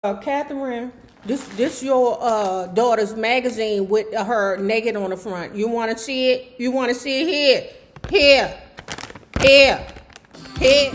Catherine, this your daughter's magazine with her naked on the front. You want to see it? You want to see it here? Here, here, here.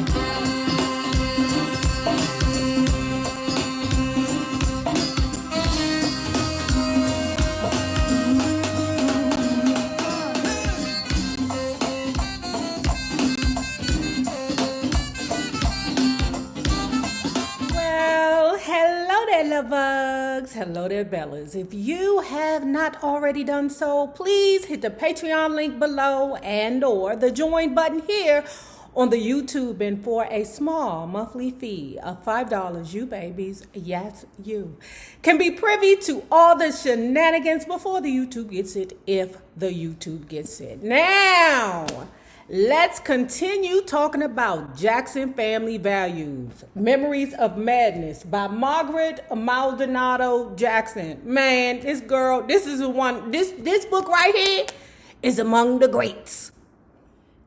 Well, hello there, love bugs. Hello there, Bellas. If you have not already done so, please hit the Patreon link below and or the join button here on the YouTube. And for a small monthly fee of $5, you babies, yes, you, can be privy to all the shenanigans before the YouTube gets it, if the YouTube gets it. Now, let's continue talking about Jackson Family Values, Memories of Madness by Margaret Maldonado Jackson. Man, this girl, this is the one, this book right here is among the greats.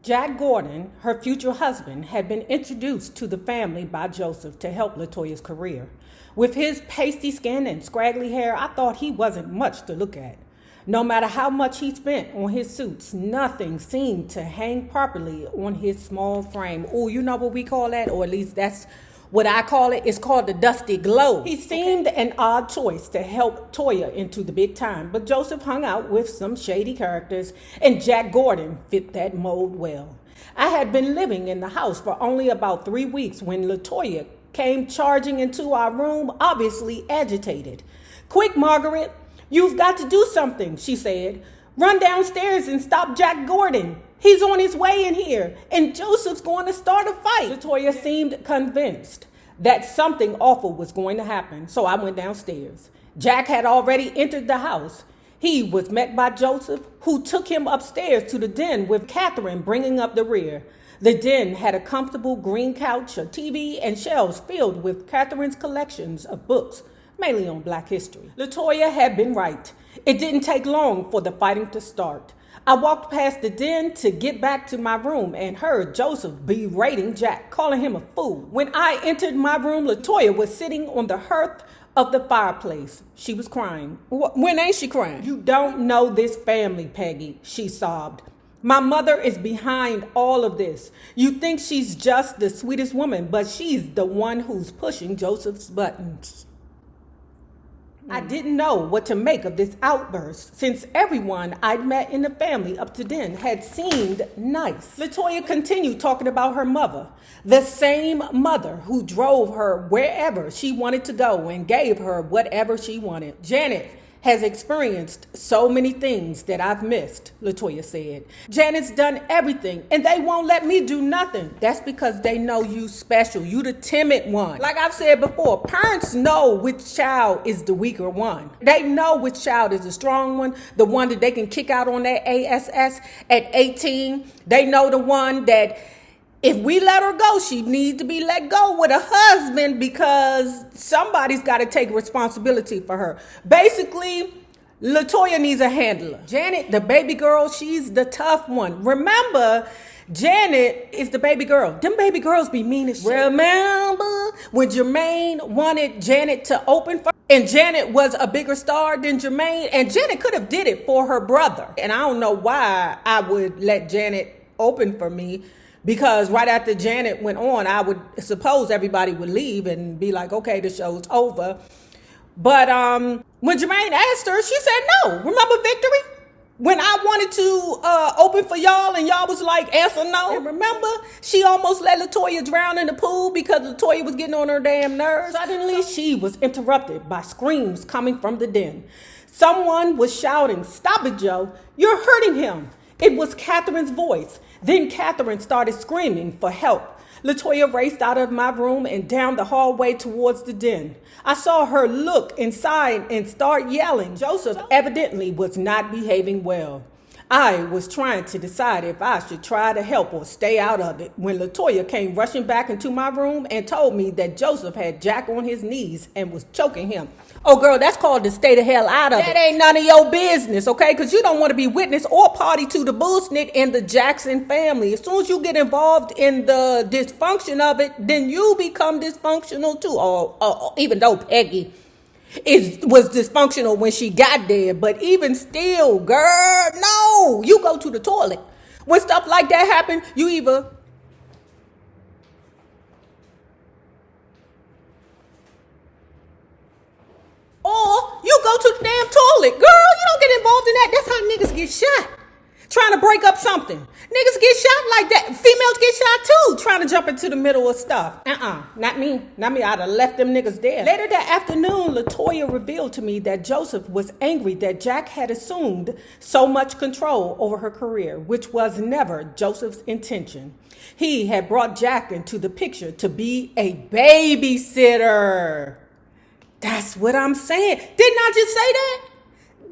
Jack Gordon, her future husband, had been introduced to the family by Joseph to help Latoya's career. With his pasty skin and scraggly hair, I thought he wasn't much to look at. No matter how much he spent on his suits, nothing seemed to hang properly on his small frame. Oh, you know what we call that? Or at least that's what I call it. It's called the dusty glow. He seemed an odd choice to help Toya into the big time, but Joseph hung out with some shady characters, and Jack Gordon fit that mold well. I had been living in the house for only about 3 weeks when Latoya came charging into our room, obviously agitated. "Quick, Margaret, you've got to do something," she said. "Run downstairs and stop Jack Gordon. He's on his way in here, and Joseph's going to start a fight." Latoya seemed convinced that something awful was going to happen, so I went downstairs. Jack had already entered the house. He was met by Joseph, who took him upstairs to the den with Catherine bringing up the rear. The den had a comfortable green couch, a TV, and shelves filled with Catherine's collections of books, mainly on Black history. Latoya had been right. It didn't take long for the fighting to start. I walked past the den to get back to my room and heard Joseph berating Jack, calling him a fool. When I entered my room, Latoya was sitting on the hearth of the fireplace. She was crying. When ain't she crying? "You don't know this family, Peggy," she sobbed. "My mother is behind all of this. You think she's just the sweetest woman, but she's the one who's pushing Joseph's buttons." I didn't know what to make of this outburst, since everyone I'd met in the family up to then had seemed nice. Latoya continued talking about her mother, the same mother who drove her wherever she wanted to go and gave her whatever she wanted. "Janet has experienced so many things that I've missed," Latoya said. "Janet's done everything, and they won't let me do nothing." "That's because they know you special. You the timid one. Like I've said before, parents know which child is the weaker one. They know which child is the strong one, the one that they can kick out on that ASS at 18. They know the one that if we let her go, she needs to be let go with a husband because somebody's got to take responsibility for her." Basically, Latoya needs a handler. Janet, the baby girl, she's the tough one. Remember, Janet is the baby girl. Them baby girls be mean as shit. Remember when Jermaine wanted Janet to open for, and Janet was a bigger star than Jermaine, and Janet could have did it for her brother. And I don't know why I would let Janet open for me, because right after Janet went on, I would suppose everybody would leave and be like, okay, the show's over. But when Jermaine asked her, she said no. Remember Victory? When I wanted to open for y'all and y'all was like, answer no. And remember, she almost let Latoya drown in the pool because Latoya was getting on her damn nerves. Suddenly, she was interrupted by screams coming from the den. Someone was shouting, "Stop it, Joe. You're hurting him." It was Catherine's voice. Then Catherine started screaming for help. Latoya raced out of my room and down the hallway towards the den. I saw her look inside and start yelling. Joseph evidently was not behaving well. I was trying to decide if I should try to help or stay out of it when Latoya came rushing back into my room and told me that Joseph had Jack on his knees and was choking him. Oh, girl, that's called to stay the hell out of it. That ain't none of your business, okay? Because you don't want to be witness or party to the bullshit in the Jackson family. As soon as you get involved in the dysfunction of it, then you become dysfunctional too. Or even though Peggy was dysfunctional when she got there, but even still, girl, no, you go to the toilet. When stuff like that happen, you either or you go to the damn toilet. Girl, you don't get involved in that. That's how niggas get shot. Trying to break up something. Niggas get shot like that. Females get shot too. Trying to jump into the middle of stuff. Not me. Not me. I'd have left them niggas there. Later that afternoon, Latoya revealed to me that Joseph was angry that Jack had assumed so much control over her career, which was never Joseph's intention. He had brought Jack into the picture to be a babysitter. That's what I'm saying. Didn't I just say that?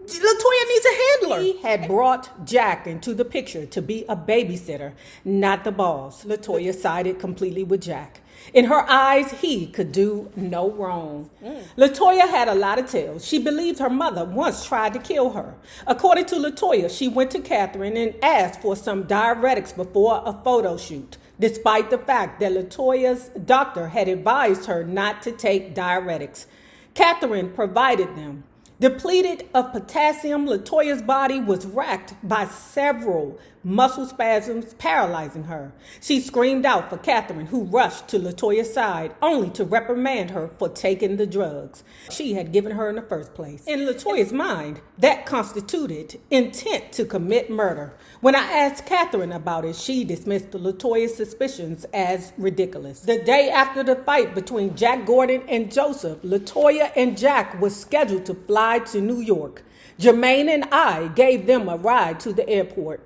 Latoya needs a handler. He had brought Jack into the picture to be a babysitter, not the boss. Latoya sided completely with Jack. In her eyes, he could do no wrong. Latoya had a lot of tales. She believed her mother once tried to kill her. According to Latoya, she went to Catherine and asked for some diuretics before a photo shoot, despite the fact that Latoya's doctor had advised her not to take diuretics. Catherine provided them. Depleted of potassium, Latoya's body was racked by several muscle spasms, paralyzing her. She screamed out for Catherine, who rushed to Latoya's side, only to reprimand her for taking the drugs she had given her in the first place. In Latoya's mind, that constituted intent to commit murder. When I asked Catherine about it, she dismissed Latoya's suspicions as ridiculous. The day after the fight between Jack Gordon and Joseph, Latoya and Jack was scheduled to fly to New York. Jermaine and I gave them a ride to the airport.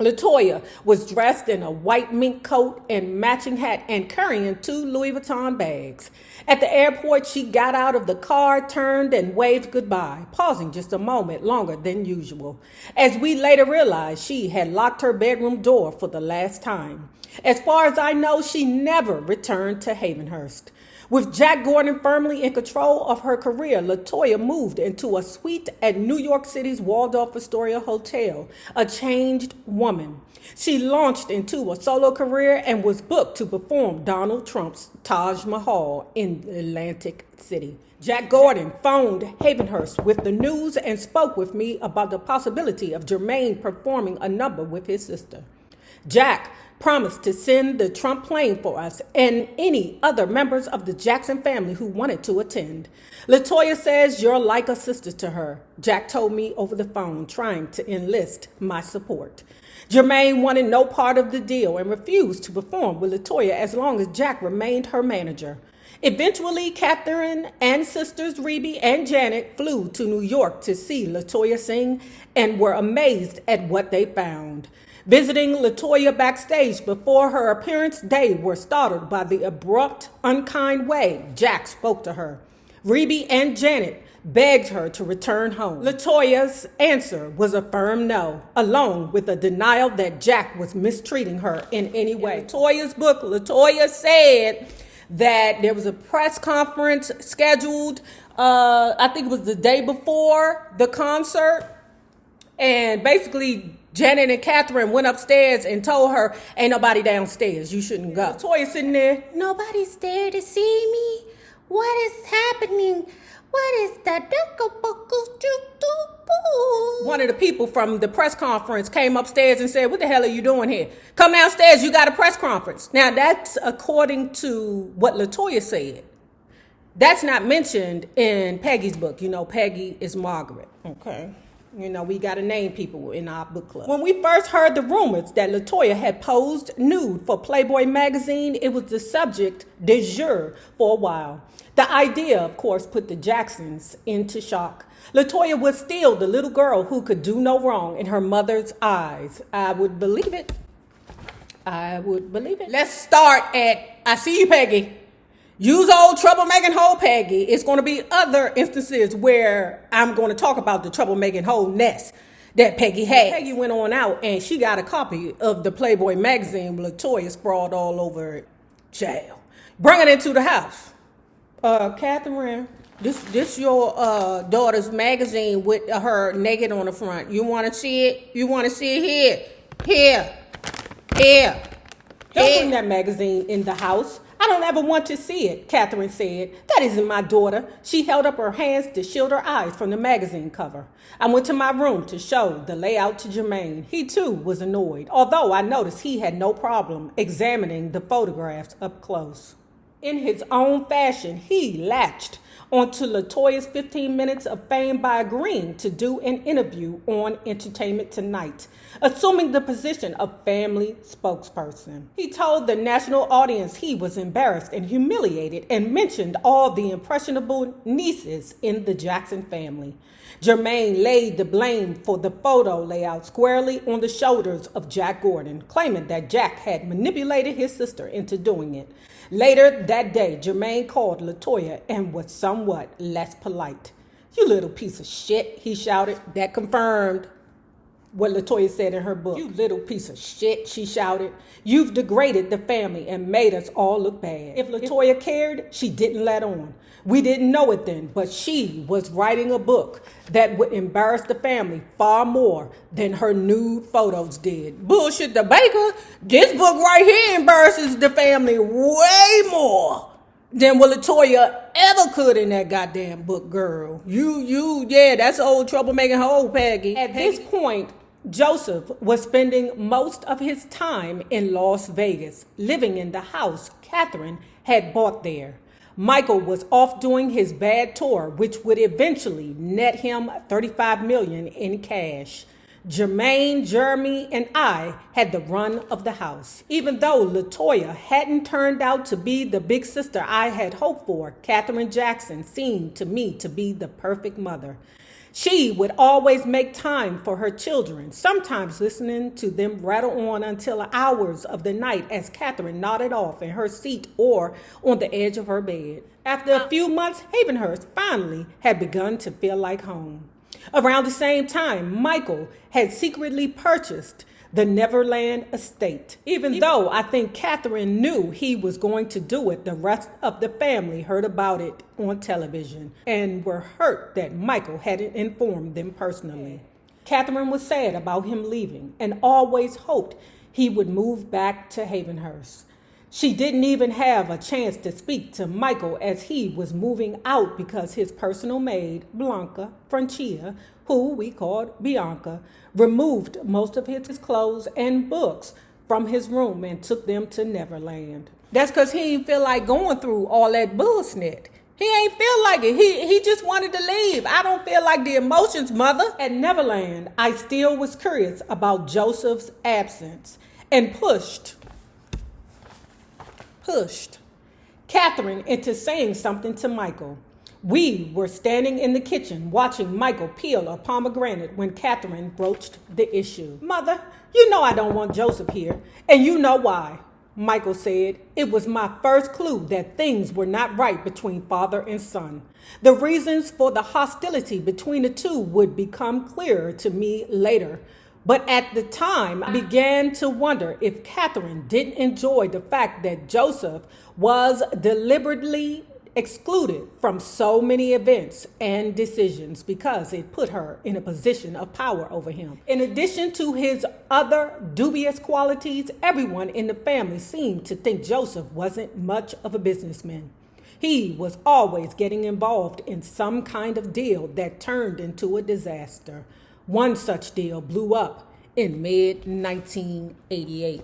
Latoya was dressed in a white mink coat and matching hat and carrying 2 Louis Vuitton bags. At the airport, she got out of the car, turned, and waved goodbye, pausing just a moment longer than usual. As we later realized, she had locked her bedroom door for the last time. As far as I know, she never returned to Havenhurst. With Jack Gordon firmly in control of her career, Latoya moved into a suite at New York City's Waldorf Astoria Hotel, a changed woman. She launched into a solo career and was booked to perform Donald Trump's Taj Mahal in Atlantic City. Jack Gordon phoned Havenhurst with the news and spoke with me about the possibility of Jermaine performing a number with his sister. Jack promised to send the Trump plane for us and any other members of the Jackson family who wanted to attend. Latoya says you're like a sister to her, Jack told me over the phone, trying to enlist my support. Jermaine wanted no part of the deal and refused to perform with Latoya as long as Jack remained her manager. Eventually, Catherine and sisters Rebe and Janet flew to New York to see Latoya sing and were amazed at what they found. Visiting Latoya backstage before her appearance, they were startled by the abrupt, unkind way Jack spoke to her. Rebe and Janet begged her to return home. Latoya's answer was a firm no, along with a denial that Jack was mistreating her in any way. In Latoya's book, Latoya said that there was a press conference scheduled, I think it was the day before the concert, and basically Janet and Catherine went upstairs and told her, ain't nobody downstairs, you shouldn't go. Latoya sitting there, nobody's there to see me. What is happening? What is that? One of the people from the press conference came upstairs and said, what the hell are you doing here? Come downstairs, you got a press conference. Now that's according to what Latoya said. That's not mentioned in Peggy's book. You know, Peggy is Margaret, okay? You know, we got to name people in our book club. When we first heard the rumors that Latoya had posed nude for Playboy magazine, it was the subject du jour for a while. The idea, of course, put the Jacksons into shock. Latoya was still the little girl who could do no wrong in her mother's eyes. I would believe it. I would believe it. Let's start at, I see you, Peggy. Use old troublemaking hoe, Peggy. It's going to be other instances where I'm going to talk about the troublemaking hoe nest. that Peggy had. Peggy went on out and she got a copy of the Playboy magazine with Latoya sprawled all over it. Jail. Bring it into the house. Catherine, this your daughter's magazine with her naked on the front. You want to see it? You want to see it? Here. Don't bring that magazine in the house. I don't ever want to see it, Catherine said. That isn't my daughter. She held up her hands to shield her eyes from the magazine cover. I went to my room to show the layout to Jermaine. He too was annoyed, although I noticed he had no problem examining the photographs up close. In his own fashion, he latched onto Latoya's 15 minutes of fame by agreeing to do an interview on Entertainment Tonight, assuming the position of family spokesperson. He told the national audience he was embarrassed and humiliated and mentioned all the impressionable nieces in the Jackson family. Jermaine laid the blame for the photo layout squarely on the shoulders of Jack Gordon, claiming that Jack had manipulated his sister into doing it. Later that day, Jermaine called Latoya and was somewhat less polite. "You little piece of shit," he shouted. That confirmed what Latoya said in her book. "You little piece of shit," she shouted. "You've degraded the family and made us all look bad." If Latoya cared, she didn't let on. We didn't know it then, but she was writing a book that would embarrass the family far more than her nude photos did. Bullshit the baker. This book right here embarrasses the family way more than what Latoya ever could in that goddamn book, girl. Yeah, that's old troublemaking hoe, Peggy. At this point, Joseph was spending most of his time in Las Vegas, living in the house Catherine had bought there. Michael was off doing his bad tour, which would eventually net him $35 million in cash. Jermaine, Jeremy, and I had the run of the house. Even though Latoya hadn't turned out to be the big sister I had hoped for, Catherine Jackson seemed to me to be the perfect mother. She would always make time for her children, sometimes listening to them rattle on until hours of the night as Catherine nodded off in her seat or on the edge of her bed. After a few months, Havenhurst finally had begun to feel like home. Around the same time, Michael had secretly purchased the Neverland estate. Even though I think Catherine knew he was going to do it, the rest of the family heard about it on television and were hurt that Michael hadn't informed them personally. Catherine was sad about him leaving and always hoped he would move back to Havenhurst. She didn't even have a chance to speak to Michael as he was moving out because his personal maid, Blanca Francia, who we called Bianca, removed most of his clothes and books from his room and took them to Neverland. That's because he didn't feel like going through all that bullshit. He ain't feel like it. He just wanted to leave. I don't feel like the emotions, mother. At Neverland, I still was curious about Joseph's absence and pushed Catherine into saying something to Michael. We were standing in the kitchen watching Michael peel a pomegranate when Catherine broached the issue. "Mother, you know I don't want Joseph here, and you know why," Michael said. It was my first clue that things were not right between father and son. The reasons for the hostility between the two would become clearer to me later. But at the time, I began to wonder if Catherine didn't enjoy the fact that Joseph was deliberately excluded from so many events and decisions because it put her in a position of power over him. In addition to his other dubious qualities, everyone in the family seemed to think Joseph wasn't much of a businessman. He was always getting involved in some kind of deal that turned into a disaster. One such deal blew up in mid-1988.